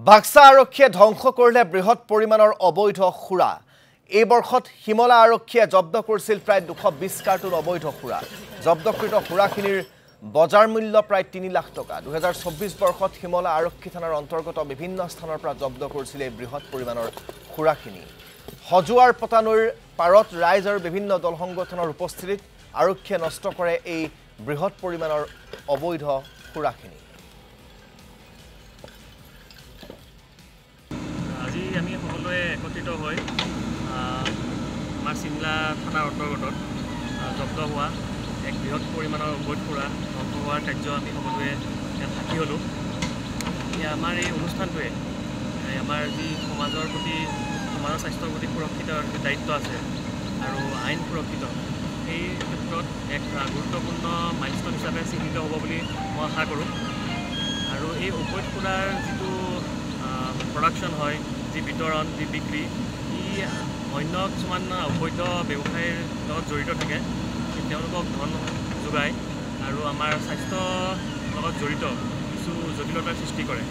বাক্সা আৰক্ষীয়ে ধ্বংস কৰিলে বৃহৎ পৰিমাণৰ অবৈধ খুৰা। এই বৰ্ষত হিমলা আৰক্ষীয়ে জব্দ কৰিছিল প্ৰায় 220 কাৰ্টুন অবৈধ খুৰা। জব্দকৃত খুৰাখিনিৰ বজাৰ মূল্য প্ৰায় 3 লাখ টকা। 2024 বৰ্ষত হিমলা আৰক্ষী থানাৰ অন্তৰ্গত বিভিন্ন স্থানৰ পৰা জব্দ কৰিছিল এই বৃহৎ পৰিমাণৰ খুৰাখিনি। হজুৱাৰ পতানুৰ পাৰত ৰাইজ আৰু বিভিন্ন দল সংগঠনৰ উপস্থিতিত আৰক্ষীয়ে নষ্ট কৰে এই বৃহৎ পৰিমাণৰ অবৈধ খুৰাখিনি। আজি আমি সকলোৱে একত্ৰিত হৈ আমাৰ চিমলা থানাৰ অন্তৰ্গত জব্দ হোৱা এক বৃহৎ পৰিমাণৰ অবৈধ খুৰা ধ্বংস হোৱাৰ কাৰ্য আমি সকলোৱে সাক্ষী হ'লোঁ। আমাৰ এই অনুষ্ঠানটোৱে আমাৰ যি সমাজৰ প্ৰতি সমাজৰ স্বাস্থ্যৰ প্ৰতি সুৰক্ষিত দায়িত্ব আছে আৰু আইন সুৰক্ষিত সেই ক্ষেত্ৰত এক গুৰুত্বপূৰ্ণ মাইলষ্টন হিচাপে চিহ্নিত হ'ব বুলি মই আশা কৰোঁ। আৰু এই অবৈধ খুৰাৰ যিটো প্ৰডাকশ্যন হয়, যি বিতৰণ, যি বিক্ৰী, ই অন্য কিছুমান অবৈধ ব্যৱসায়ৰ লগত জড়িত থাকে, তেওঁলোকক ধন যোগায় আৰু আমাৰ স্বাস্থ্যৰ লগত জড়িত কিছু জটিলতাৰ সৃষ্টি কৰে।